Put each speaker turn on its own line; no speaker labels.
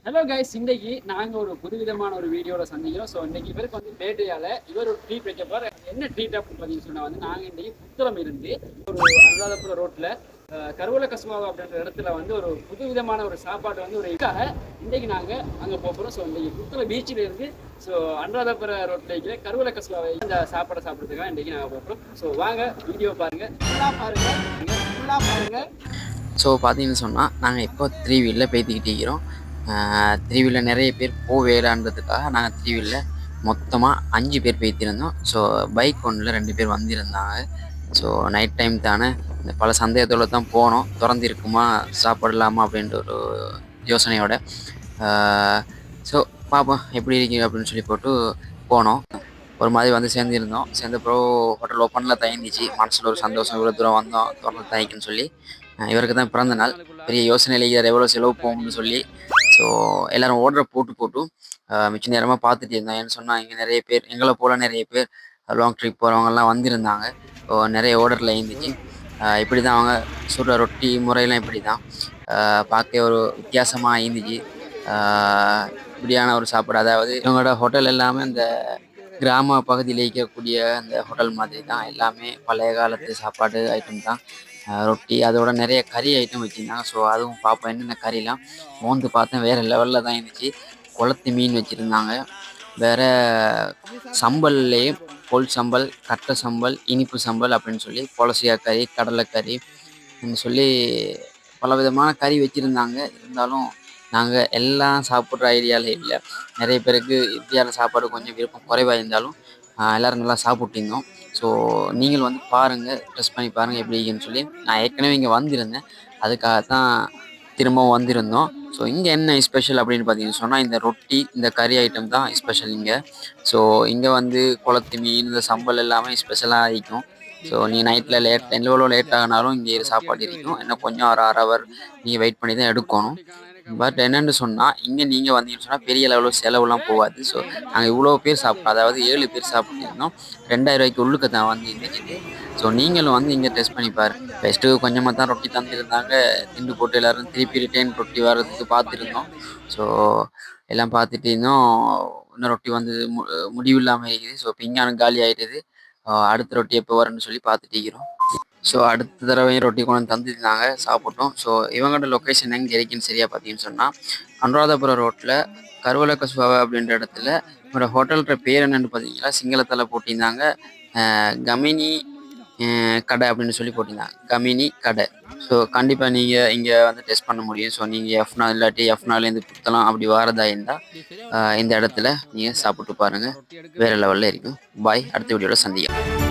Hello guys, இன்னைக்கு நாங்கள் ஒரு புதுவிதமான ஒரு வீடியோட சந்திக்கிறோம். ஸோ இன்னைக்கு இவருக்கு வந்து பேட்டையால் இவர் ஒரு ட்ரீட் வைக்க போகிறார். என்ன ட்ரீட் அப்படின்னு பார்த்தீங்கன்னு சொன்னால் வந்து நாங்கள் இன்றைக்கி புத்தளம் இருந்து ஒரு அனுராதபுரம் ரோட்டில் கருவல கசுமாவா அப்படின்ற இடத்துல வந்து ஒரு புதுவிதமான ஒரு சாப்பாடு வந்து ஒரு இதுக்காக இன்றைக்கி நாங்கள் அங்கே போகிறோம். ஸோ இன்றைக்கி புத்தளம் பீச்சில் இருந்து ஸோ அனுராதபுரம் ரோட்டில் இருக்கிற கருவல கசுமாவை இந்த சாப்பாடை சாப்பிட்றதுக்காக இன்றைக்கி நாங்கள் போகிறோம். ஸோ வாங்க வீடியோ பாருங்கள், ஃபுல்லாக பாருங்கள்.
ஸோ பார்த்தீங்கன்னு சொன்னால் நாங்கள் இப்போ த்ரீவீலில் பேத்திக்கிட்டு இருக்கிறோம். த்ரீவீலில் நிறைய பேர் போவேலான்றதுக்காக நாங்கள் த்ரீவீலில் மொத்தமாக 5 பேர் பேத்திருந்தோம். ஸோ பைக் ஒன்றில் 2 பேர் வந்திருந்தாங்க. ஸோ நைட் டைம் தானே, இந்த பல சந்தேகத்தோடு தான் போனோம். திறந்திருக்குமா சாப்பிடலாமா அப்படின்ற ஒரு யோசனையோட. ஸோ பார்ப்போம் எப்படி இருக்கு அப்படின்னு சொல்லி போட்டு போனோம். ஒரு மாதிரி வந்து சேர்ந்துருந்தோம். சேர்ந்தப்போ ஹோட்டல் ஓப்பனில் தயங்கிச்சு. மனசில் ஒரு சந்தோஷம், இவ்வளோ தூரம் வந்தோம் திறந்து தயக்குன்னு சொல்லி. இவருக்கு தான் பிறந்த நாள். பெரிய யோசனையில் இருக்கிறார் எவ்வளோ செலவு போகும்னு சொல்லி. ஸோ எல்லோரும் ஓர்டரை போட்டு மிச்ச நேரமாக பார்த்துட்டு இருந்தோம். ஏன்னு சொன்னால் இங்கே நிறைய பேர் எங்களை போல் நிறைய பேர் லாங் ட்ரிப் போகிறவங்கலாம் வந்திருந்தாங்க. நிறைய ஓர்டரில் இருந்துச்சு. இப்படி தான் அவங்க சுடுற ரொட்டி முறையெல்லாம் இப்படி தான் பார்க்க ஒரு வித்தியாசமாக இருந்துச்சு. இப்படியான ஒரு சாப்பாடு, அதாவது இவங்களோட ஹோட்டல் எல்லாமே இந்த கிராம பகுதியில் இருக்கக்கூடிய அந்த ஹோட்டல் மாதிரி தான். எல்லாமே பழைய காலத்து சாப்பாடு ஐட்டம் தான். ரொட்டி அதோட நிறைய கறி ஐட்டம் வச்சுருந்தாங்க. ஸோ அதுவும் பார்ப்போம் என்னென்ன கறிலாம் மோந்து பார்த்தேன். வேறு லெவலில் தான் இருந்துச்சு. குளத்து மீன் வச்சுருந்தாங்க. வேறு சம்பல்லையே பொல் சம்பல், கட்டை சம்பல், இனிப்பு சம்பல் அப்படின்னு சொல்லி பொலசியா கறி, கடலைக்கறி சொல்லி பலவிதமான கறி வச்சுருந்தாங்க. இருந்தாலும் நாங்கள் எல்லாம் சாப்பிட்ற ஐடியாவில் இல்லை. நிறைய பேருக்கு இந்தியாவில் சாப்பாடு கொஞ்சம் விருப்பம் குறைவாக இருந்தாலும் எல்லோரும் நல்லா சாப்பிட்டிருந்தோம். ஸோ நீங்கள் வந்து பாருங்கள், ட்ரெஸ் பண்ணி பாருங்கள் எப்படி இருக்குன்னு சொல்லி. நான் ஏற்கனவே இங்கே வந்திருந்தேன், அதுக்காக தான் திரும்பவும் வந்திருந்தோம். ஸோ இங்கே என்ன ஸ்பெஷல் அப்படின்னு பார்த்தீங்கன்னு சொன்னால் இந்த ரொட்டி, இந்த கறி ஐட்டம் தான் ஸ்பெஷல் இங்கே. ஸோ இங்கே வந்து குளத்து மீன், இந்த சம்பல் எல்லாமே ஸ்பெஷலாக இருக்கும். ஸோ நீங்கள் நைட்டில் எவ்வளோ லேட் ஆகினாலும் இங்கே சாப்பாடு இருக்கும். இன்னும் கொஞ்சம் ஒரு 1 hour நீங்கள் வெயிட் பண்ணி தான் எடுக்கணும். பட் என்னென்னு சொன்னால் இங்கே நீங்கள் வந்தீங்கன்னு சொன்னால் பெரிய லெவலில் செலவுலாம் போகாது. ஸோ நாங்கள் இவ்வளோ பேர் சாப்பிட்டோம், அதாவது 7 பேர் சாப்பிட்டுருந்தோம். 2000 ரூபாய்க்கு உள்ளுக்கு தான் வந்து இருந்துச்சு. ஸோ நீங்களும் வந்து இங்கே டெஸ்ட் பண்ணி பாருங்கள். ஃபஸ்ட்டு கொஞ்சமாக தான் ரொட்டி தந்துருந்தாங்க. திண்டு போட்டு எல்லோரும் திருப்பி ரிட்டைன் ரொட்டி வர்றதுக்கு பார்த்துருந்தோம். ஸோ எல்லாம் பார்த்துட்டு இருந்தோம். இன்னும் ரொட்டி வந்து முடிவு இல்லாமல் இருக்குது. ஸோ இப்போ இங்கே காலி ஆகிடுது. அடுத்த ரொட்டி எப்போ வரும்னு சொல்லி பார்த்துட்டு இருக்கிறோம். ஸோ அடுத்த தடவையும் ரொட்டி கொண்டு தந்துருந்தாங்க, சாப்பிட்டோம். ஸோ இவங்களோட லொக்கேஷன் எங்கே இருக்குன்னு சரியாக பார்த்தீங்கன்னு சொன்னால் அனுராதபுரம் ரோட்டில் கருவல கசுவாவை அப்படின்ற இடத்துல என்னோடய ஹோட்டல்கிற பேர் என்னென்னு பார்த்தீங்கன்னா சிங்களத்தில் போட்டிருந்தாங்க. கமினி கடை அப்படின்னு சொல்லி போட்டிருந்தாங்க, கமினி கடை. ஸோ கண்டிப்பாக நீங்கள் இங்கே வந்து டெஸ்ட் பண்ண முடியும். ஸோ நீங்கள் எஃப்னா இல்லாட்டி எஃப்னாலேருந்து புத்தலாம் அப்படி வாரதா இருந்தால் இந்த இடத்துல நீங்கள் சாப்பிட்டு பாருங்கள். வேறு லெவலில் இருக்கும். பாய், அடுத்த வீடியோவில் சந்திக்கலாம்.